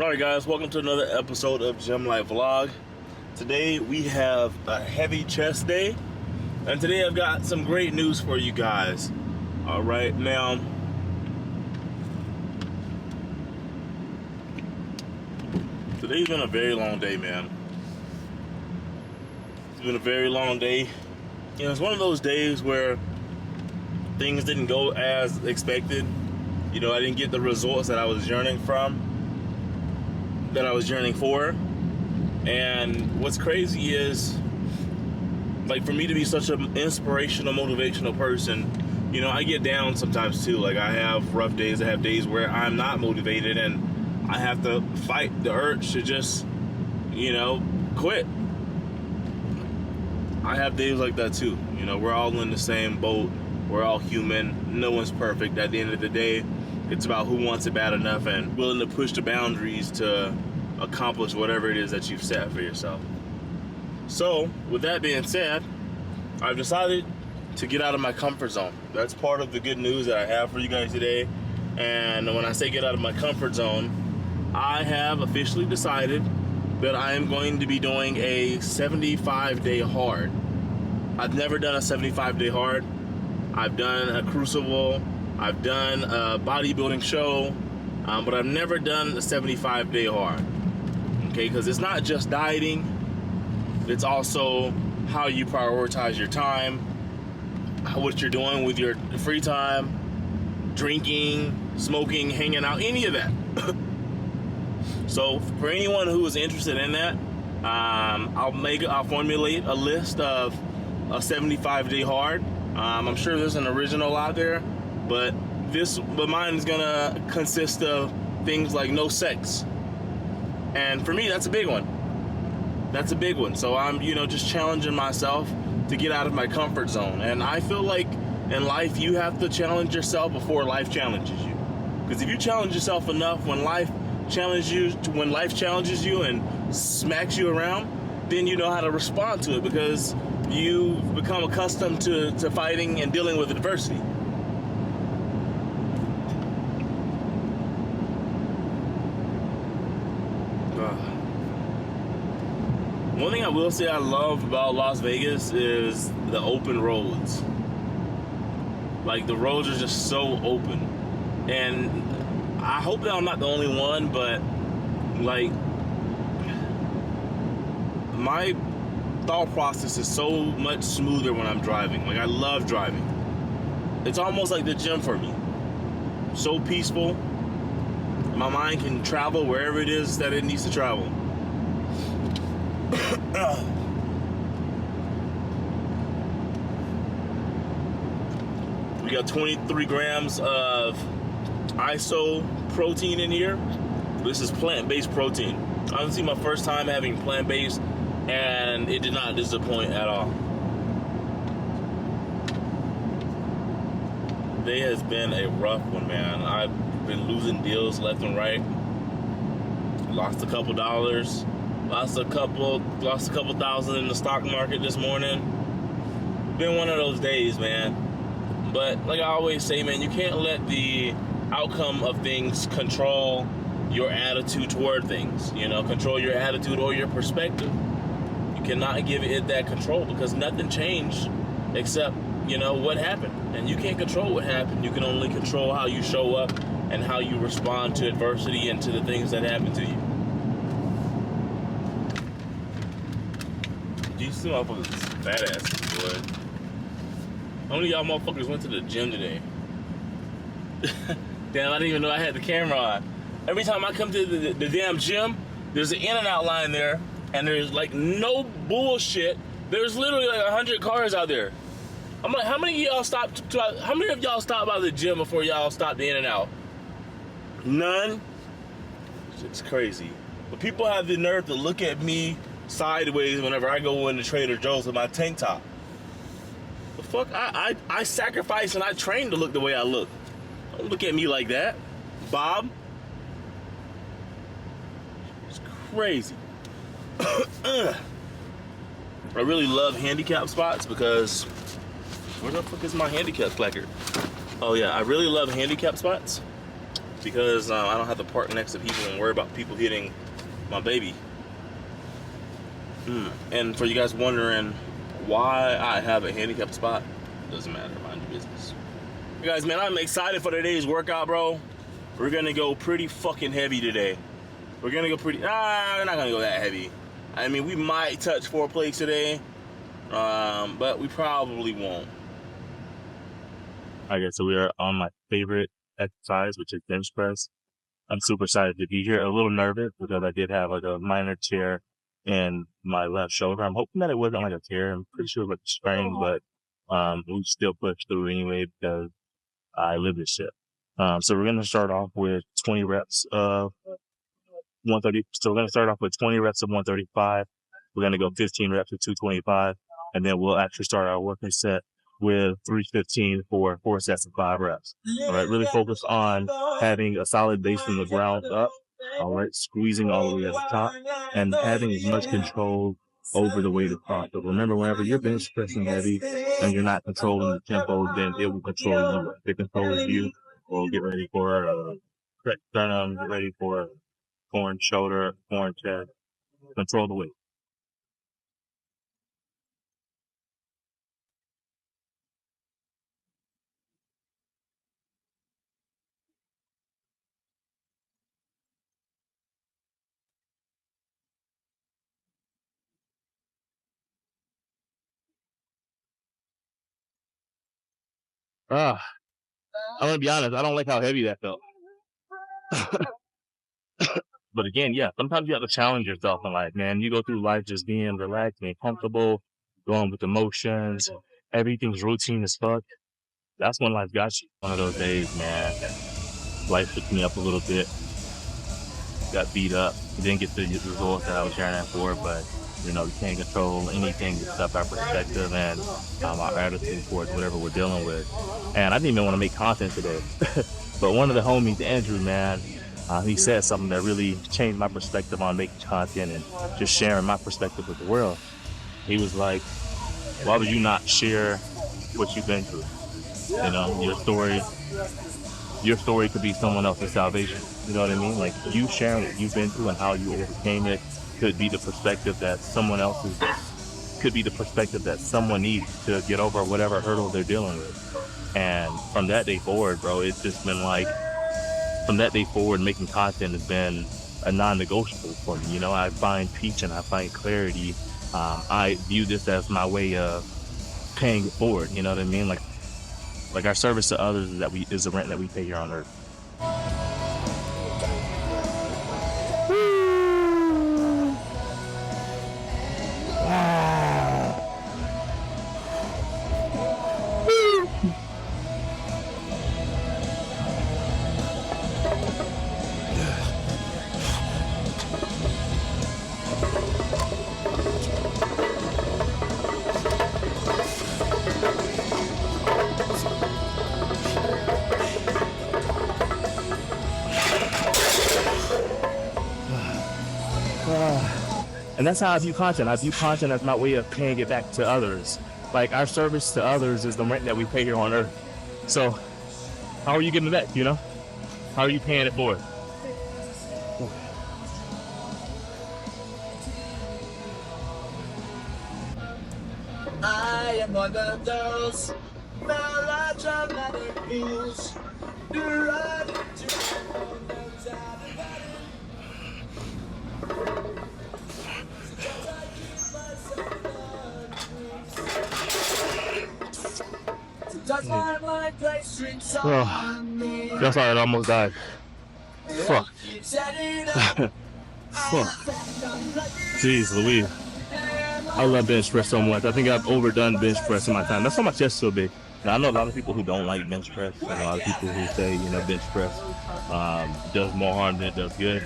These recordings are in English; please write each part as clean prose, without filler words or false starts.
Alright guys, welcome to another episode of Gym Life Vlog. Today we have a heavy chest day, and today I've got some great news for you guys. Alright, now today's been a very long day, man. It's been a very long day. You know, it's one of those days where things didn't go as expected. You know, I didn't get the results that I was yearning for. And what's crazy is, like, for me to be such an inspirational, motivational person, you know, I get down sometimes too. Like, I have rough days. I have days where I'm not motivated and I have to fight the urge to just, you know, quit. I have days like that too. You know, we're all in the same boat. We're all human. No one's perfect. At the end of the day, it's about who wants it bad enough and willing to push the boundaries to accomplish whatever it is that you've set for yourself. So, with that being said, I've decided to get out of my comfort zone. That's part of the good news that I have for you guys today. And when I say get out of my comfort zone, I have officially decided that I am going to be doing a 75-day hard. I've never done a 75-day hard. I've done a crucible, I've done a bodybuilding show, but I've never done a 75-day hard. Okay, because it's not just dieting, it's also how you prioritize your time, what you're doing with your free time, drinking, smoking, hanging out, any of that. So for anyone who is interested in that, I'll formulate a list of a 75-day hard. I'm sure there's an original out there, but mine is gonna consist of things like no sex. And for me, that's a big one. That's a big one. So I'm, you know, just challenging myself to get out of my comfort zone. And I feel like in life, you have to challenge yourself before life challenges you. Because if you challenge yourself enough when life challenges you and smacks you around, then you know how to respond to it because you've become accustomed to fighting and dealing with adversity. One thing I will say I love about Las Vegas is the open roads. Like, the roads are just so open. And I hope that I'm not the only one, but, like, my thought process is so much smoother when I'm driving. Like, I love driving. It's almost like the gym for me. So peaceful. My mind can travel wherever it is that it needs to travel. We got 23 grams of ISO protein in here. This is plant-based protein. Honestly, my first time having plant-based, and it did not disappoint at all. Today has been a rough one, man. I've been losing deals left and right. Lost a couple dollars. Lost a couple thousand in the stock market this morning. Been one of those days, man. But like I always say, man, you can't let the outcome of things control your attitude toward things. You know, control your attitude or your perspective. You cannot give it that control because nothing changed except, you know, what happened. And you can't control what happened. You can only control how you show up and how you respond to adversity and to the things that happen to you. These two motherfuckers fat asses, boy. How many of y'all motherfuckers went to the gym today? Damn, I didn't even know I had the camera on. Every time I come to the damn gym, there's an In-N-Out line there, and there's like no bullshit. There's literally like 100 cars out there. I'm like, how many of y'all stopped by the gym before y'all stopped the In-N-Out? None? It's crazy. But people have the nerve to look at me sideways whenever I go into Trader Joe's with my tank top. The fuck? I sacrifice and I train to look the way I look. Don't look at me like that, Bob. It's crazy. I really love handicap spots because where the fuck is my handicap placard? Oh yeah, I really love handicap spots because I don't have to park next to people and worry about people hitting my baby. And for you guys wondering why I have a handicapped spot, doesn't matter, mind your business. Hey guys, man, I'm excited for today's workout, bro. We're gonna go pretty fucking heavy today. We're not gonna go that heavy. I mean, we might touch 4 plates today, but we probably won't. Okay, so we are on my favorite exercise, which is bench press. I'm super excited to be here. A little nervous because I did have like a minor tear in my left shoulder. I'm hoping that it wasn't like a tear. I'm pretty sure it was a sprain, but we still pushed through anyway because I live this shit. So we're gonna start off with 20 reps of 130. So we're gonna start off with 20 reps of 135. We're gonna go 15 reps of 225, and then we'll actually start our working set with 315 for 4 sets of 5 reps. All right, really focus on having a solid base from the ground up. All right, squeezing all the way at the top and having as much control over the weight as possible. Remember, whenever you're bench pressing heavy and you're not controlling the tempo, then it will control you. If it controls you, we'll get ready for sternum, get ready for foreign shoulder, foreign chest. Control the weight. I'm gonna be honest, I don't like how heavy that felt. But again, yeah, sometimes you have to challenge yourself in life, man. You go through life just being relaxed and comfortable, going with emotions, everything's routine as fuck. That's when life got you. One of those days, man, life picked me up a little bit, got beat up, didn't get the results that I was trying for, but you know, we can't control anything except our perspective and our attitude towards whatever we're dealing with. And I didn't even want to make content today. But one of the homies, Andrew, man, he said something that really changed my perspective on making content and just sharing my perspective with the world. He was like, why would you not share what you've been through? You know, your story could be someone else's salvation. You know what I mean? Like, you sharing what you've been through and how you overcame it could be the perspective that someone needs to get over whatever hurdle they're dealing with. And from that day forward, bro, it's just been like, from that day forward, making content has been a non-negotiable for me. You know, I find peace and I find clarity. I view this as my way of paying it forward. You know what I mean? Like our service to others is the rent that we pay here on earth. And that's how I view content. I view content as my way of paying it back to others. Like, our service to others is the rent that we pay here on earth. So how are you giving it back, you know? How are you paying it forward? I am one of those melodramatic fools who run into Oh, that's why I almost died. Fuck. Fuck. Jeez Louise. I love bench press so much. I think I've overdone bench press in my time. That's why my chest's so big. Now, I know a lot of people who don't like bench press. And a lot of people who say, you know, bench press does more harm than it does good.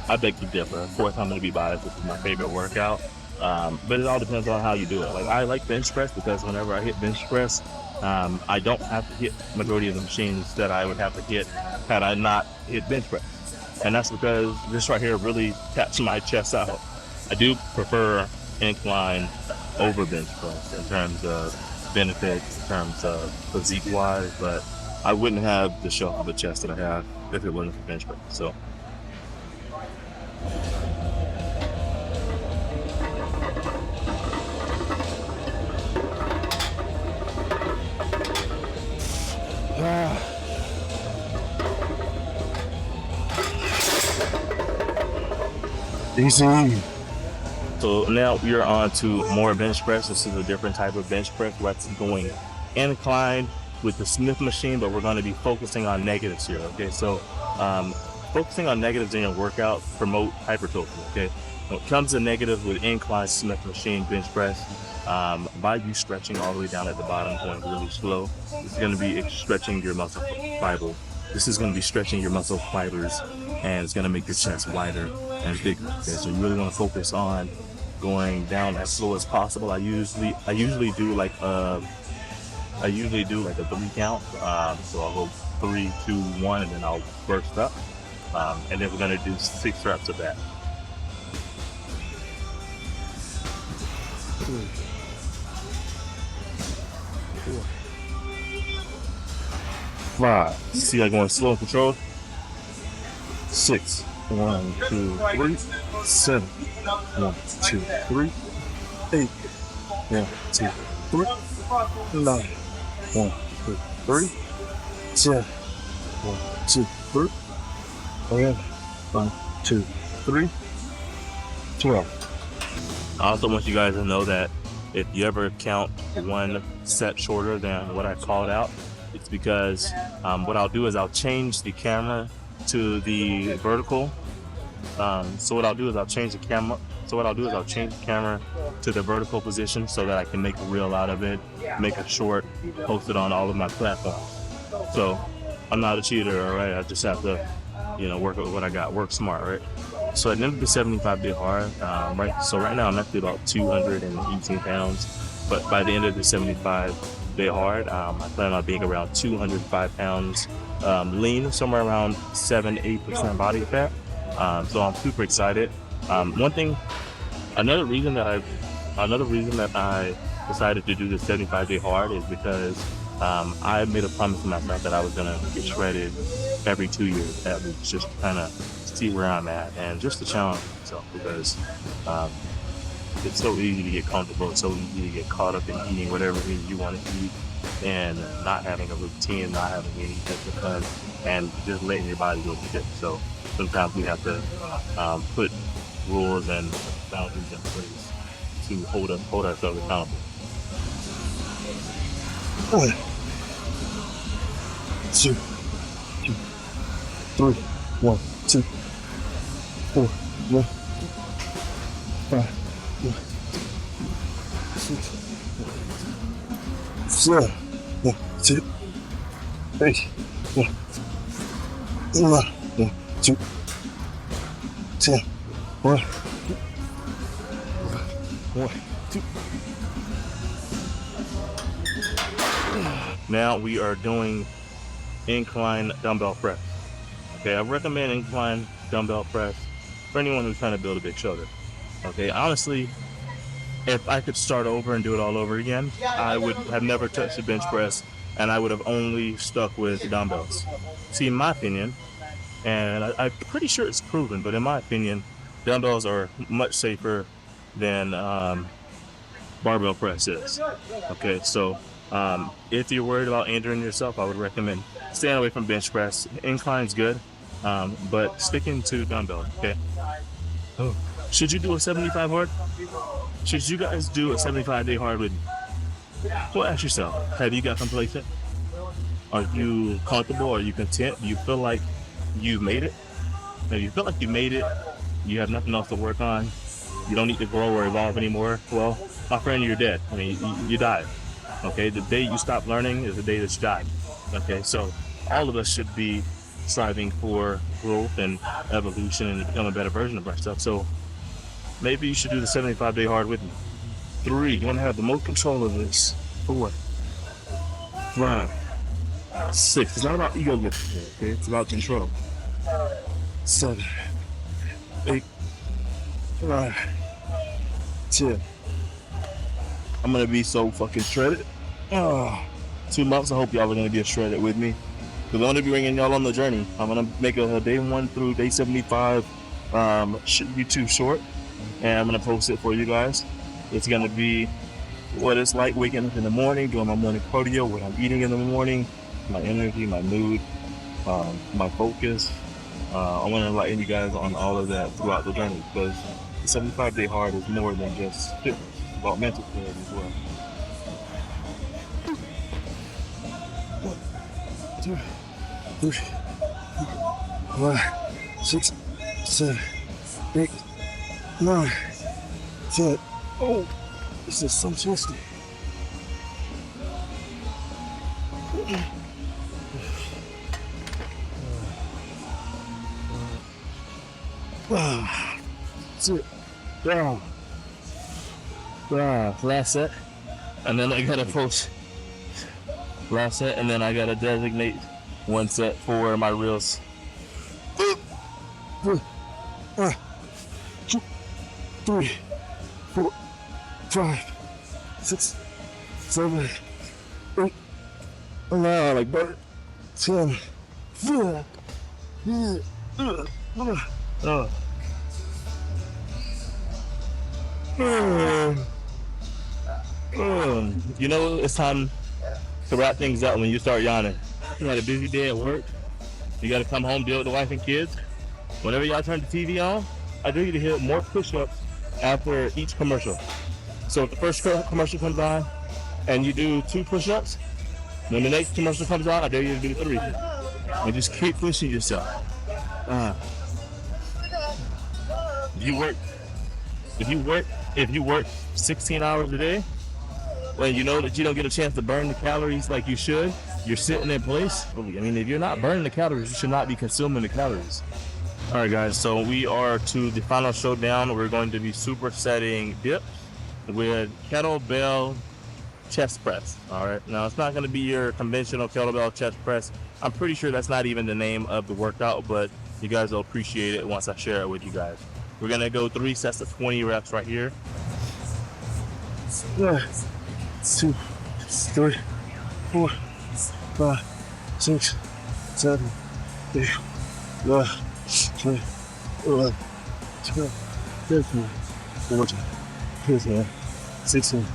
I beg to differ. Of course, I'm going to be biased. This is my favorite workout. But it all depends on how you do it. Like, I like bench press because whenever I hit bench press, I don't have to hit the majority of the machines that I would have to hit had I not hit bench press. And that's because this right here really taps my chest out. I do prefer incline over bench press in terms of benefits, in terms of physique wise, but I wouldn't have the shelf of the chest that I have if it wasn't for bench press. So. Easy. So now we are on to more bench press. This is a different type of bench press. We're actually going incline with the Smith machine, but we're going to be focusing on negatives here. Okay, so focusing on negatives in your workout promote hypertrophy. Okay, when it comes to negatives with incline Smith machine bench press, by you stretching all the way down at the bottom, going really slow, it's going to be stretching your muscle fiber. This is going to be stretching your muscle fibers, and it's going to make your chest wider and bigger. Okay, so you really want to focus on going down as slow as possible. I usually do like a 3 count. So I'll go 3, 2, 1, and then I'll burst up. And then we're gonna do 6 reps of that. 3, 4, 5. See, I'm going slow and controlled. 6, 1, 2, 3, 7, 1, 2, 3, 8, 1, 2, 3, 9, 1, 2, 3, 10, 1, 2, 3, 11, 1, 2, 3, 12. I also want you guys to know that if you ever count one set shorter than what I called out, it's because what I'll do is I'll change the camera to the vertical. So what I'll do is I'll change the camera to the vertical position so that I can make a reel out of it, make a short, post it on all of my platforms. So I'm not a cheater, all right? I just have to, work with what I got, work smart, right? So at the end of the 75-day hard, right? So right now I'm actually about 218 pounds, but by the end of the 75-day hard, I plan on being around 205 pounds, lean, somewhere around 7-8% body fat. So I'm super excited. Another reason that I decided to do the 75-day hard is because I made a promise to myself that I was gonna get shredded every 2 years at least, just to kind of see where I'm at and just to challenge myself, because it's so easy to get comfortable, it's so easy to get caught up in eating whatever it is you want to eat and not having a routine, not having any discipline, and just letting your body go to shit. So sometimes we have to put rules and boundaries in place to hold ourselves accountable. 1, 2, 3, 1, 2, 4, 1, 5, 1, 6, 7, 1, 2, 8, 1, 9, 1, 2, 10, 1, 2. Now we are doing incline dumbbell press. Okay, I recommend incline dumbbell press for anyone who's trying to build a big shoulder. Okay, honestly, if I could start over and do it all over again, I would have never touched a bench press, and I would have only stuck with dumbbells. See, in my opinion, and I'm pretty sure it's proven, but in my opinion, dumbbells are much safer than barbell press is. Okay, so if you're worried about injuring yourself, I would recommend staying away from bench press. Incline's good, but sticking to dumbbell. Okay. Oh. Should you do a 75 hard? Should you guys do a 75-day hard with me? Well, ask yourself, have you got complacent? Are you comfortable? Are you content? Do you feel like you've made it? If you feel like you made it, you have nothing else to work on, you don't need to grow or evolve anymore, well, my friend, you're dead. I mean, you died. Okay, the day you stop learning is the day that you die. Okay, so all of us should be striving for growth and evolution and to become a better version of ourselves. So maybe you should do the 75-day hard with me. 3, you want to have the most control of this. 4, 5, 6. It's not about ego lifting, okay? It's about control. 7, 8, 9, 10. I'm gonna be so fucking shredded. 2 months, I hope y'all are gonna get shredded with me. Because I'm going to be bringing y'all on the journey. I'm going to make a day 1 through day 75 YouTube short, and I'm going to post it for you guys. It's going to be what it's like waking up in the morning, doing my morning cardio, what I'm eating in the morning, my energy, my mood, my focus. I want to enlighten you guys on all of that throughout the journey, because the 75-day hard is more than just fitness. It's about mental clarity as well. 1, 2, 3, 4, 5, 6, 7, 8, 9, 10. Oh, this is so twisty. Sit down. Last set, and then I gotta post last set, and then I gotta designate 1 set for my reels. 2, 3, 4, 5, 6, 7, 8, 9, like butter, 10. You know, it's time to wrap things up when you start yawning. You had a busy day at work. You got to come home, deal with the wife and kids. Whenever y'all turn the TV on, I dare you to hit more push-ups after each commercial. So if the first commercial comes on and you do 2 push-ups, when the next commercial comes on, I dare you to do 3. And just keep pushing yourself. If you work 16 hours a day, when you know that you don't get a chance to burn the calories like you should, you're sitting in place. I mean, if you're not burning the calories, you should not be consuming the calories. All right, guys, so we are to the final showdown. We're going to be supersetting dips with kettlebell chest press. All right, now it's not going to be your conventional kettlebell chest press. I'm pretty sure that's not even the name of the workout, but you guys will appreciate it once I share it with you guys. We're going to go 3 sets of 20 reps right here. 1, 2, 3, 4, 5, 6, 7, 8, 9, 10, 11, 12, 13, 14, 15, 16,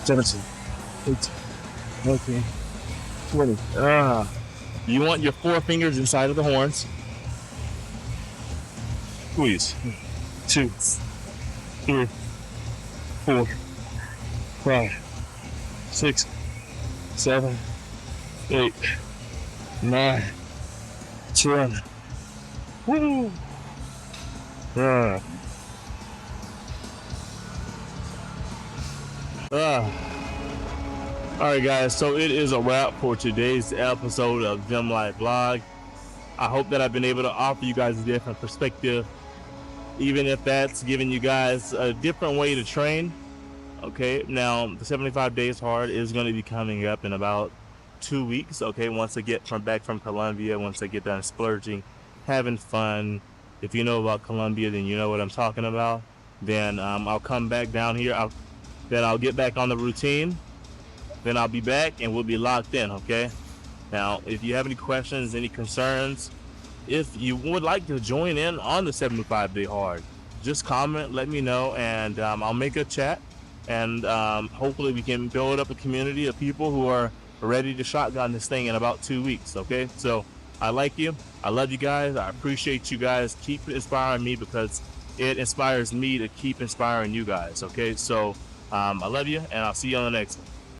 17, 18, 19, 20. You want your 4 fingers inside of the horns. Squeeze. 2, 3, 4, 5, 6, 7, 8, 9, 10. Woo! Alright guys, so it is a wrap for today's episode of Gym Life Vlog. I hope that I've been able to offer you guys a different perspective, even if that's giving you guys a different way to train. Okay, now the 75 days hard is going to be coming up in about 2 weeks. Okay, once I get back from Colombia, once I get done splurging, having fun. If you know about Colombia, then you know what I'm talking about. Then I'll come back down here. Then I'll get back on the routine. Then I'll be back and we'll be locked in. Okay. Now, if you have any questions, any concerns, if you would like to join in on the 75-day hard, just comment, let me know, and I'll make a chat. And hopefully we can build up a community of people who are ready to shotgun this thing in about 2 weeks. Okay, so I like you, I love you guys, I appreciate you guys. Keep inspiring me, because it inspires me to keep inspiring you guys. Okay, so I love you, and I'll see you on the next one.